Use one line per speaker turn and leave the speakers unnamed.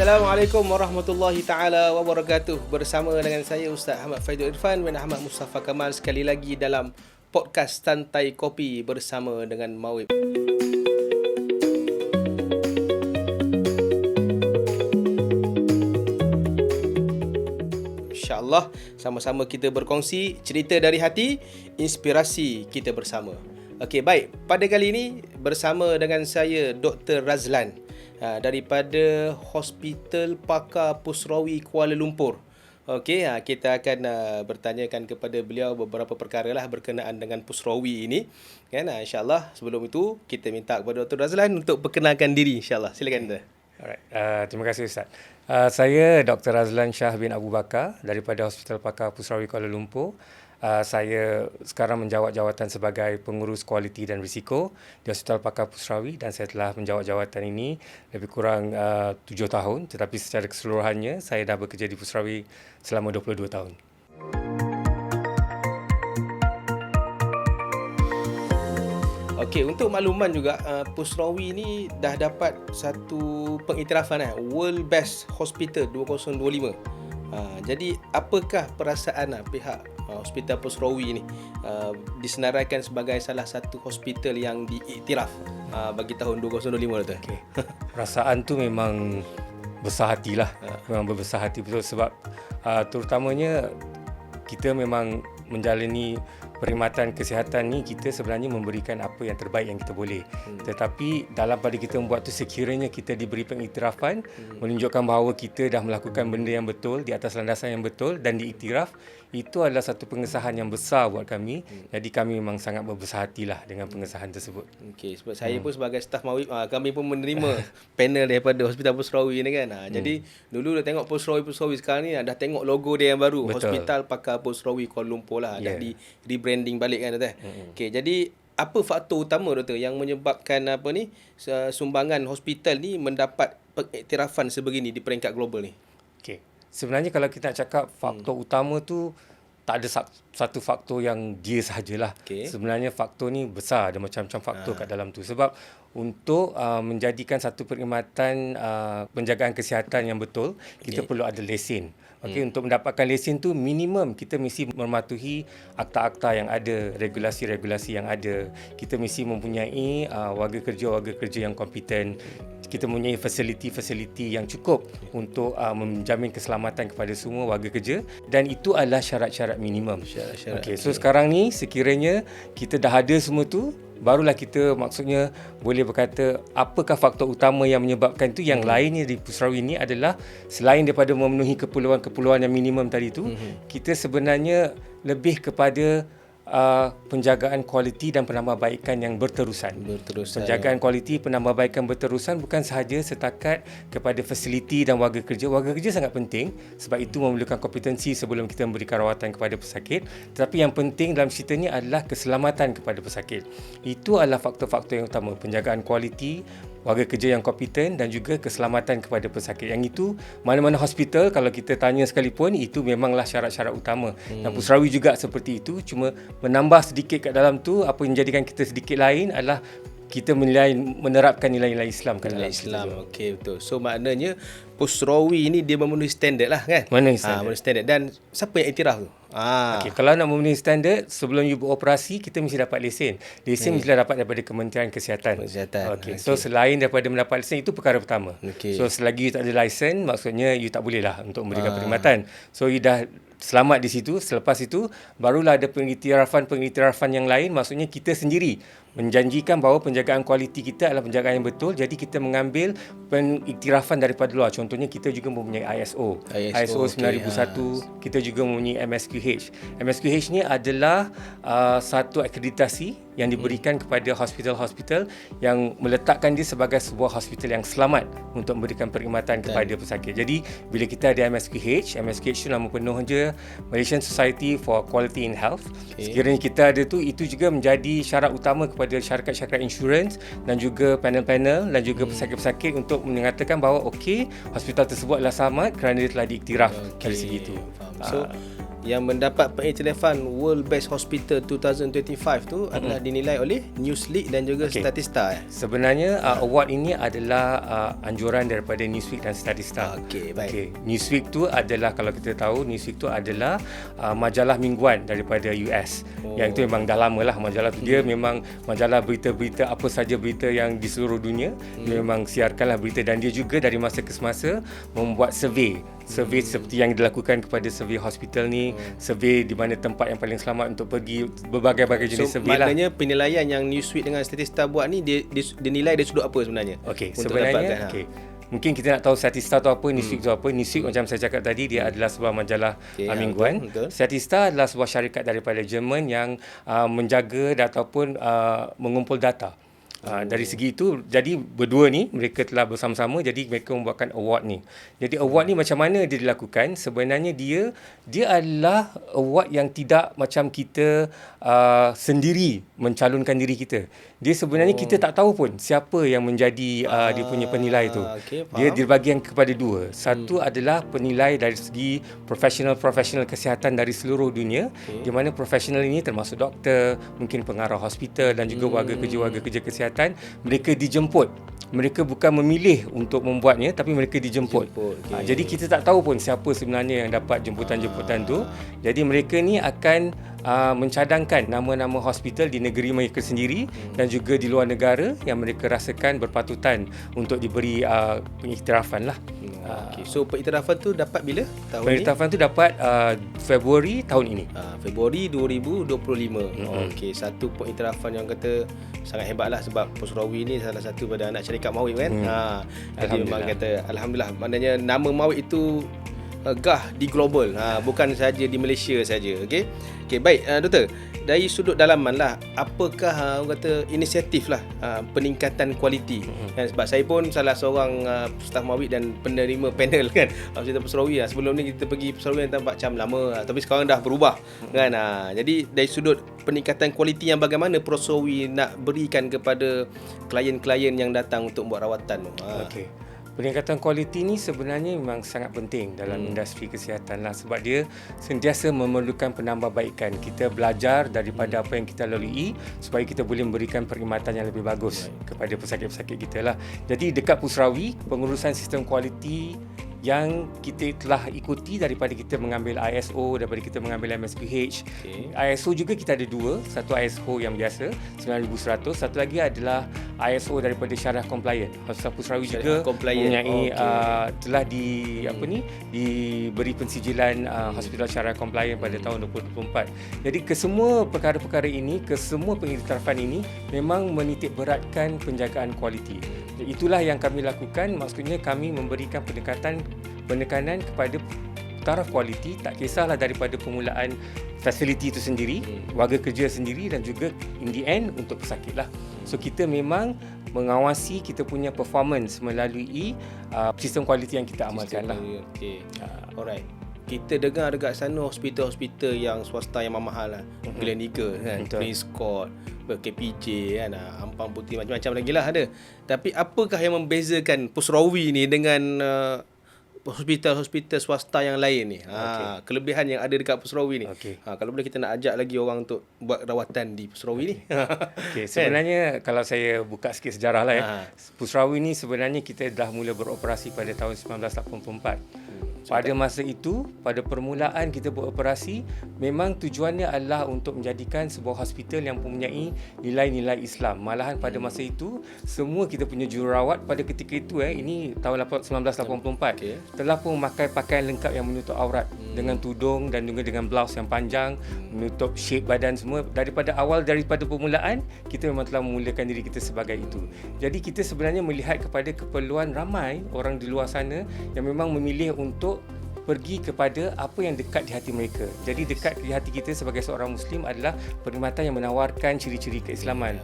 Assalamualaikum warahmatullahi taala wabarakatuh. Bersama dengan saya Ustaz Ahmad Faidul Irfan bin Ahmad Mustafa Kamal sekali lagi dalam podcast Santai Kopi bersama dengan Mawib. InsyaAllah sama-sama kita berkongsi cerita dari hati, inspirasi kita bersama. Okey, baik. Pada kali ini bersama dengan saya Dr. Razlan daripada Hospital Pakar Pusrawi Kuala Lumpur. Okey, kita akan bertanyakan kepada beliau beberapa perkara lah berkenaan dengan Pusrawi ini. Kan, insya-Allah sebelum itu kita minta kepada Dr. Razlan untuk perkenalkan diri, insya-Allah. Silakan Dr.
Alright, terima kasih Ustaz. Saya Dr. Razlan Shah bin Abu Bakar daripada Hospital Pakar Pusrawi Kuala Lumpur. Saya sekarang menjawat jawatan sebagai pengurus kualiti dan risiko di Hospital Pakar Pusrawi dan saya telah menjawat jawatan ini lebih kurang 7 tahun, tetapi secara keseluruhannya saya dah bekerja di Pusrawi selama 22 tahun.
Okey, untuk makluman juga, Pusrawi ni dah dapat satu pengiktirafan World Best Hospital 2025. Jadi apakah perasaan pihak Hospital Pusrawi ni disenaraikan sebagai salah satu hospital yang diiktiraf bagi tahun 2025 tu?
Okay. Perasaan tu memang besar hatilah. Memang berbesar hati betul sebab terutamanya kita memang menjalani perkhidmatan kesihatan ni, kita sebenarnya memberikan apa yang terbaik yang kita boleh. Tetapi dalam pada kita membuat tu, sekiranya kita diberi pengiktirafan, menunjukkan bahawa kita dah melakukan benda yang betul di atas landasan yang betul dan diiktiraf, itu adalah satu pengesahan yang besar buat kami. Jadi kami memang sangat berbesar hatilah dengan pengesahan tersebut.
Okey, sebab saya pun sebagai staf Mawib, kami pun menerima panel daripada Hospital Pusrawi ni kan. Jadi dulu dah tengok Pusrawi sekarang ni dah tengok logo dia yang baru.
Betul.
Hospital Pakar Pusrawi Kuala Lumpur lah. Dah di rebranding balik kan Doktor. Okey, jadi apa faktor utama Doktor yang menyebabkan sumbangan hospital ni mendapat pengiktirafan sebegini di peringkat global ni?
Okey. Sebenarnya kalau kita nak cakap faktor utama tu, tak ada satu faktor yang dia sahajalah.
Okay.
Sebenarnya faktor ni besar, ada macam-macam faktor kat dalam tu. Sebab untuk menjadikan satu perkhidmatan penjagaan kesihatan yang betul, kita perlu ada lesen. Okey, untuk mendapatkan lesen tu minimum kita mesti mematuhi akta-akta yang ada, regulasi-regulasi yang ada. Kita mesti mempunyai warga kerja yang kompeten. Kita mempunyai fasiliti-fasiliti yang cukup untuk menjamin keselamatan kepada semua warga kerja, dan itu adalah syarat-syarat minimum. Okey, so sekarang ni sekiranya kita dah ada semua tu, barulah kita maksudnya boleh berkata apakah faktor utama yang menyebabkan itu. Yang lainnya di Pusrawi ini adalah selain daripada memenuhi keperluan-keperluan yang minimum tadi tu, kita sebenarnya lebih kepada penjagaan kualiti dan penambahbaikan yang berterusan. Penjagaan kualiti, penambahbaikan berterusan bukan sahaja setakat kepada fasiliti dan warga kerja. Warga kerja sangat penting sebab itu memerlukan kompetensi sebelum kita memberikan rawatan kepada pesakit. Tetapi yang penting dalam cerita ni adalah keselamatan kepada pesakit. Itu adalah faktor-faktor yang utama. Penjagaan kualiti, warga kerja yang kompeten dan juga keselamatan kepada pesakit. Yang itu mana-mana hospital kalau kita tanya sekalipun, itu memanglah syarat-syarat utama. Dan Pusrawi juga seperti itu, cuma menambah sedikit kat dalam tu, apa yang menjadikan kita sedikit lain adalah kita menerapkan nilai-nilai Islam kat dalam
Islam. Okey, betul. So maknanya Pusrawi ni dia memenuhi standard lah kan?
Memenuhi standard.
Memenuhi standard. Dan siapa yang iktiraf tu?
Okey, kalau nak memenuhi standard, sebelum you beroperasi, kita mesti dapat lesen. Lesen mesti dapat daripada Kementerian Kesihatan. Okey. So selain daripada mendapat lesen, itu perkara pertama. So selagi you tak ada lesen, maksudnya you tak boleh lah untuk memberikan perkhidmatan. So you dah selamat di situ. Selepas itu barulah ada pengiktirafan yang lain, maksudnya kita sendiri menjanjikan bahawa penjagaan kualiti kita adalah penjagaan yang betul. Jadi kita mengambil pengiktirafan daripada luar. Contohnya kita juga mempunyai ISO 9001, kita juga mempunyai MSQH. MSQH ni adalah satu akreditasi yang diberikan kepada hospital-hospital yang meletakkan dia sebagai sebuah hospital yang selamat untuk memberikan perkhidmatan kepada pesakit. Jadi bila kita ada MSQH tu nama penuh je Malaysian Society for Quality in Health. Sekiranya kita ada tu, itu juga menjadi syarat utama kepada syarikat-syarikat insurans dan juga panel-panel dan juga pesakit-pesakit untuk mengatakan bahawa okey, hospital tersebut adalah selamat kerana dia telah diiktiraf dari segi itu.
So yang mendapat pengiktirafan World Best Hospital 2025 tu adalah dinilai oleh Newsweek dan juga Statista.
Sebenarnya award ini adalah anjuran daripada Newsweek dan Statista.
Okey, baik.
Newsweek tu adalah, kalau kita tahu, Newsweek tu adalah majalah mingguan daripada US. Yang itu memang dah lama lah majalah tu. Dia memang majalah berita-berita, apa saja berita yang di seluruh dunia. Dia memang siarkanlah berita, dan dia juga dari masa ke semasa membuat survey seperti yang dilakukan kepada survey hospital ni, survey di mana tempat yang paling selamat untuk pergi, berbagai-bagai jenis survey lah.
Maknanya penilaian yang Newsweek dengan Statista buat ni, dia nilai dari sudut apa sebenarnya?
Okey, sebenarnya mungkin kita nak tahu Statista tu apa, Newsweek tu apa. Newsweek macam saya cakap tadi, dia adalah sebuah majalah mingguan. Statista adalah sebuah syarikat daripada Jerman yang menjaga ataupun mengumpul data. Dari segi itu, jadi berdua ni mereka telah bersama-sama, jadi mereka membuatkan award ni. Jadi award ni macam mana dia dilakukan? Sebenarnya dia adalah award yang tidak macam kita sendiri mencalonkan diri kita. Dia sebenarnya kita tak tahu pun siapa yang menjadi dia punya penilai tu. Dia dibagikan kepada dua. Satu adalah penilai dari segi profesional kesihatan dari seluruh dunia, di mana profesional ini termasuk doktor, mungkin pengarah hospital dan juga warga kerja kesihatan. Mereka dijemput. Mereka bukan memilih untuk membuatnya, tapi mereka dijemput. Jadi kita tak tahu pun siapa sebenarnya yang dapat jemputan-jemputan tu. Jadi mereka ni akan mencadangkan nama-nama hospital di negeri mereka sendiri dan juga di luar negara yang mereka rasakan berpatutan untuk diberi pengiktirafan lah.
So pengiktirafan tu dapat bila tahun
pengiktirafan tu dapat Februari tahun ini.
Februari 2025. Okey, satu pengiktirafan yang kata sangat hebat lah, sebab Pusrawi ni salah satu pada anak syarikat Mawib kan. Jadi memang kata alhamdulillah, maknanya nama Mawib itu gah di global, bukan saja di Malaysia saja. Okey, baik doktor, dari sudut dalaman lah, apakah orang kata inisiatif lah peningkatan kualiti? Sebab saya pun salah seorang staf Mawib dan penerima panel kan Hospital Pusrawi. Sebelum ni kita pergi Pusrawi nampak macam lama, tapi sekarang dah berubah kan. Jadi dari sudut peningkatan kualiti yang bagaimana Pusrawi nak berikan kepada klien-klien yang datang untuk buat rawatan tu?
Okey. Peningkatan kualiti ni sebenarnya memang sangat penting dalam industri kesihatan lah, sebab dia sentiasa memerlukan penambahbaikan. Kita belajar daripada apa yang kita lalui supaya kita boleh memberikan perkhidmatan yang lebih bagus kepada pesakit-pesakit kita lah. Jadi dekat Pusrawi, pengurusan sistem kualiti yang kita telah ikuti daripada kita mengambil ISO, daripada kita mengambil MSQH. ISO juga kita ada dua, satu ISO yang biasa 9100, satu lagi adalah ISO daripada syariah compliant. Hospital Pusrawi juga mempunyai telah diberi pensijilan hospital syariah compliant pada tahun 2024. Jadi kesemua perkara-perkara ini, kesemua pengiktirafan ini memang menitik beratkan penjagaan kualiti. Itulah yang kami lakukan, maksudnya kami memberikan penekanan kepada taraf kualiti, tak kisahlah daripada permulaan fasiliti itu sendiri, warga kerja sendiri dan juga in the end untuk pesakit lah. So kita memang mengawasi kita punya performance melalui sistem kualiti yang kita amalkan lah.
Alright. Kita dengar dekat sana hospital-hospital yang swasta yang mahal lah, Gleneagles kan, Prince Court, KPJ kan, Ampang Putih, macam-macam lagi lah ada. Tapi apakah yang membezakan Pusrawi ni dengan hospital-hospital swasta yang lain ni? Kelebihan yang ada dekat Pusrawi ni. Kalau boleh kita nak ajak lagi orang untuk buat rawatan di Pusrawi ni.
Sebenarnya kalau saya buka sikit sejarah lah Pusrawi ni sebenarnya kita dah mula beroperasi pada tahun 1984. Pada masa itu, pada permulaan kita beroperasi, memang tujuannya adalah untuk menjadikan sebuah hospital yang mempunyai nilai-nilai Islam. Malahan pada masa itu, semua kita punya jururawat pada ketika itu, ini tahun 1984, telah pun memakai pakaian lengkap yang menutup aurat, dengan tudung dan juga dengan blouse yang panjang, menutup shape badan semua. Daripada permulaan, kita memang telah memulakan diri kita sebagai itu. Jadi kita sebenarnya melihat kepada keperluan ramai orang di luar sana yang memang memilih untuk pergi kepada apa yang dekat di hati mereka. Jadi dekat di hati kita sebagai seorang Muslim adalah perkhidmatan yang menawarkan ciri-ciri keislaman.